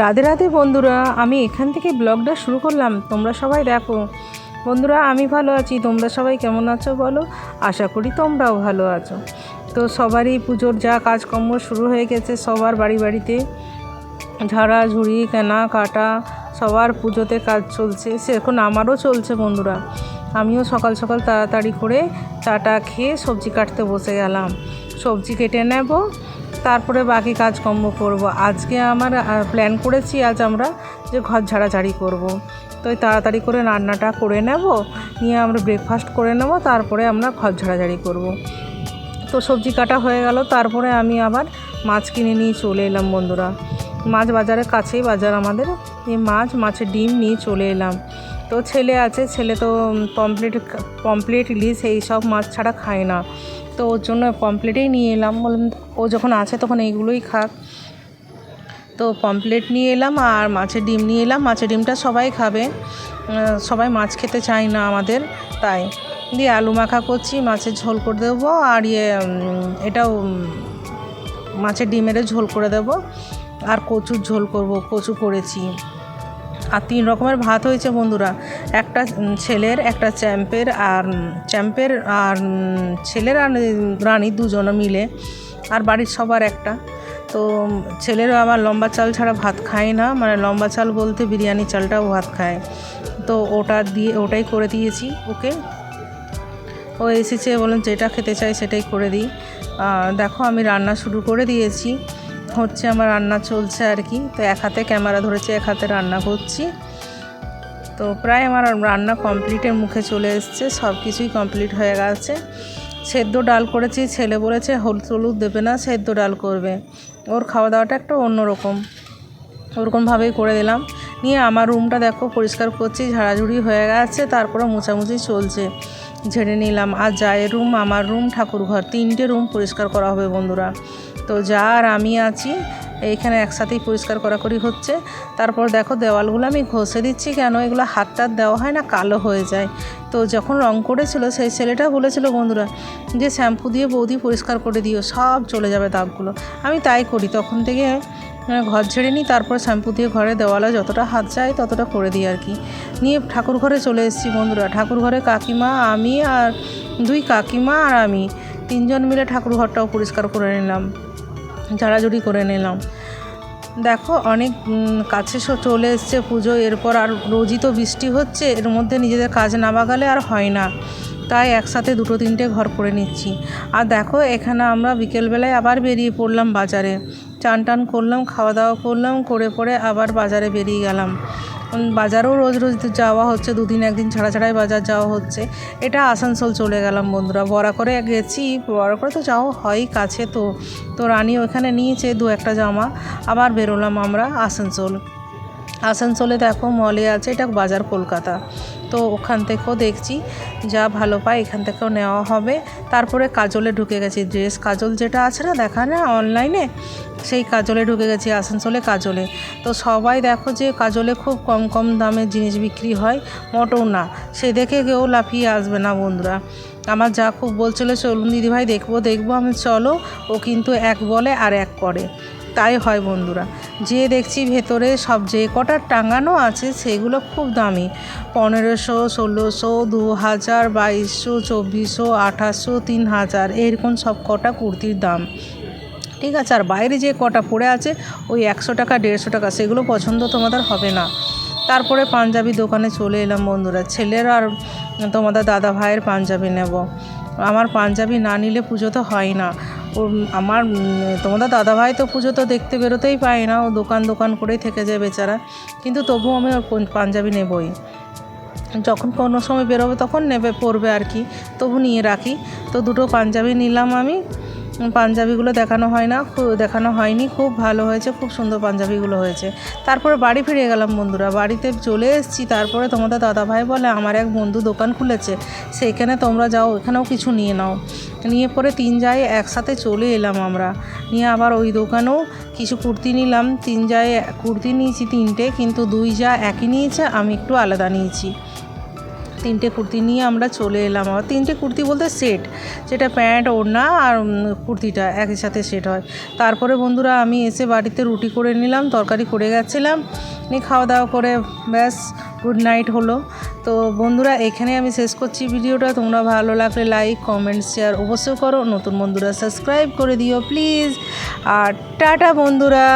রাধে রাধে বন্ধুরা, আমি এখান থেকে ব্লগটা শুরু করলাম। তোমরা সবাই দেখো বন্ধুরা, আমি ভালো আছি। তোমরা সবাই কেমন আছো বলো? আশা করি তোমরাও ভালো আছো। তো সবারই পুজোর যা কাজকর্ম শুরু হয়ে গেছে, সবার বাড়ি বাড়িতে ঝাড়াঝুড়ি কেনা কাটা, সবার পুজোতে কাজ চলছে। সেরকম আমারও চলছে বন্ধুরা। আমিও সকাল সকাল তাড়াতাড়ি করে চাটা খেয়ে সবজি কাটতে বসে গেলাম। সবজি কেটে নেব, তারপরে বাকি কাজকর্ম করব। আজকে আমার প্ল্যান করেছি, আজ আমরা যে ঘর ঝাড়াঝাড়ি করব। তো তাড়াতাড়ি করে রান্নাটা করে নেব, নিয়ে আমরা ব্রেকফাস্ট করে নেব, তারপরে আমরা ঘর ঝাড়াঝাড়ি করব। তো সবজি কাটা হয়ে গেল, তারপরে আমি আবার মাছ কিনে নিয়ে চলে এলাম বন্ধুরা। মাছ বাজারের কাছেই বাজার আমাদের, এই মাছের ডিম নিয়ে চলে এলাম। তো ছেলে আছে, ছেলে তো পমফ্রেট ইলিশ এই সব মাছ ছাড়া খায় না। তো ওর জন্য পমফ্রেটেই নিয়ে এলাম, বললাম ও যখন আছে তখন এইগুলোই খাক। তো পমফ্রেট নিয়ে এলাম আর মাছের ডিম নিয়ে এলাম। মাছের ডিমটা সবাই খাবে, সবাই মাছ খেতে চায় না আমাদের, তাই দিয়ে আলু মাখা করছি, মাছের ঝোল করে দেবো। আর এটাও মাছের ডিমের ঝোল করে দেবো, আর কচুর ঝোল করব, কচু করেছি। আর 3 রকমের ভাত হয়েছে বন্ধুরা, একটা ছেলের, একটা চ্যাম্পের আর ছেলের আর রানী দুজনে মিলে, আর বাড়ির সবার একটা। তো ছেলেরও আবার লম্বা চাল ছাড়া ভাত খায় না, মানে লম্বা চাল বলতে বিরিয়ানি চালটাও ভাত খায়। তো ওটাই করে দিয়েছি ওকে। ও এসেছে, বললাম যেটা খেতে চাই সেটাই করে দিই। দেখো আমি রান্না শুরু করে দিয়েছি, হচ্ছে আমার রান্না চলছে আর কি। তো এক হাতে ক্যামেরা ধরেছি, এক হাতে রান্না করছি। তো প্রায় আমার রান্না কমপ্লিটের মুখে চলে এসছে, সব কিছুই কমপ্লিট হয়ে গেছে। সেদ্ধ ডাল করেছি, ছেলে বলেছে হলুদ দেবে না, সেদ্ধ ডাল করবে। ওর খাওয়া দাওয়াটা একটা অন্যরকম, ওরকমভাবেই করে দিলাম। নিয়ে আমার রুমটা দেখো পরিষ্কার করছি, ঝাড়াঝুড়ি হয়ে গেছে, তারপরে মোছামুছি চলছে, ঝেড়ে নিলাম। আর জায়ের রুম, আমার রুম, ঠাকুর ঘর, 3টে রুম পরিষ্কার করা হবে বন্ধুরা। তো যা আর আমি আছি এইখানে একসাথেই পরিষ্কার করাকরি হচ্ছে। তারপর দেখো দেওয়ালগুলো আমি ঘষে দিচ্ছি, কেন এগুলো হাতটাত দেওয়া হয় না, কালো হয়ে যায়। তো যখন রং করেছিল সেই ছেলেটা বলেছিল বন্ধুরা যে শ্যাম্পু দিয়ে বৌদি পরিষ্কার করে দিও, সব চলে যাবে দাগগুলো। আমি তাই করি, তখন থেকে ঘর ঝেড়ে নিই, তারপর শ্যাম্পু দিয়ে ঘরে দেওয়ালে যতটা হাত যায় ততটা করে দিই আর কি। নিয়ে ঠাকুর ঘরে চলে এসেছি বন্ধুরা। ঠাকুর ঘরে কাকিমা, আমি আর 2 কাকিমা আর আমি 3জন মিলে ঠাকুর ঘরটাও পরিষ্কার করে নিলাম, ঝাড়াঝুড়ি করে নিলাম। দেখো অনেক কাছে চলে এসছে পুজো, এরপর আর রোজই তো বৃষ্টি হচ্ছে, এর মধ্যে নিজেদের কাজ না বাগালে আর হয় না, তাই একসাথে 2-3টে ঘর করে নিচ্ছি। আর দেখো এখানে আমরা বিকেলবেলায় আবার বেরিয়ে পড়লাম বাজারে, চান টান করলাম, খাওয়া দাওয়া করলাম, করে পরে আবার বাজারে বেরিয়ে গেলাম। বাজারেও রোজ যাওয়া হচ্ছে, 2 দিন 1 দিন ছাড়াই বাজার যাওয়া হচ্ছে। এটা আসানসোল চলে গেলাম বন্ধুরা, বড়া করে গেছি, বড়া করে তো যাওয়া হয় কাছে। তো রানী ওখানে নিয়েছে 2-1টা জামা, আবার বেরোলাম আমরা আসানসোলে দেখো মলে আছে, এটা বাজার কলকাতা। তো ওখান থেকেও দেখছি যা ভালো পাই এখান থেকেও নেওয়া হবে। তারপরে কাজলে ঢুকে গেছি, ড্রেস কাজল যেটা আছে না, দেখা না অনলাইনে, সেই কাজলে ঢুকে গেছি, আসানসোলে কাজলে। তো সবাই দেখো যে কাজলে খুব কম দামে জিনিস বিক্রি হয়, মোটেও না, সে দেখে কেউ লাফিয়ে আসবে না বন্ধুরা। আমার যা খুব বলছিল চলুন দিদিভাই দেখবো, আমি চলো, ও কিন্তু এক বলে আর এক করে, তাই হয় বন্ধুরা। যে দেখছি ভেতরে সব যে কটা টাঙানো আছে সেগুলো খুব দামি, 1500, 1600, 2000, 2200, 2400, 2800, 3000, এরকম সব কটা কুর্তির দাম, ঠিক আছে। আর বাইরে যে কটা পড়ে আছে ওই 100 টাকা 150 টাকা, সেগুলো পছন্দ তোমাদের হবে না। তারপরে পাঞ্জাবি দোকানে চলে এলাম বন্ধুরা, ছেলের আর তোমাদের দাদা ভাইয়ের পাঞ্জাবি নেব। আমার পাঞ্জাবি না নিলে পুজো তো হয় না। আমার তোমাদের দাদাভাই তো পুজো তো দেখতে বেরোতেই পায় না, ও দোকান করেই থেকে যায় বেচারা, কিন্তু তবুও আমি ওর পাঞ্জাবি নেবই। যখন কোনো সময় বেরোবে তখন পরবে আর কি, তবু নিয়ে রাখি। তো 2টো পাঞ্জাবি নিলাম আমি। পাঞ্জাবিগুলো দেখানো হয়নি, খুব ভালো হয়েছে, খুব সুন্দর পাঞ্জাবিগুলো হয়েছে। তারপরে বাড়ি ফিরে গেলাম বন্ধুরা, বাড়িতে চলে এসেছি। তারপরে তোমাদের দাদাভাই বলে আমার এক বন্ধু দোকান খুলেছে, সেইখানে তোমরা যাও, এখানেও কিছু নিয়ে নাও। নিয়ে পরে 3 জায়গায় একসাথে চলে এলাম আমরা। নিয়ে আবার ওই দোকানেও কিছু কুর্তি নিলাম, 3 জায়গায় কুর্তি নিয়েছি 3টে, কিন্তু 2 যা একই নিয়েছে, আমি একটু আলাদা নিয়েছি। 3টে কুর্তি নিয়ে আমরা চলে এলাম। আবার 3টে কুর্তি বলতে সেট, যেটা প্যান্ট ওড়না আর কুর্তিটা একই সাথে সেট হয়। তারপরে বন্ধুরা আমি এসে বাড়িতে রুটি করে নিলাম, তরকারি করে গেছিলাম, নিয়ে খাওয়া দাওয়া করে ব্যাস গুড নাইট হলো। তো বন্ধুরা এখানে আমি শেষ করছি ভিডিওটা। তোমরা ভালো লাগলে লাইক কমেন্ট শেয়ার অবশ্যই করো, নতুন বন্ধুরা সাবস্ক্রাইব করে দিও প্লিজ। আর টাটা বন্ধুরা।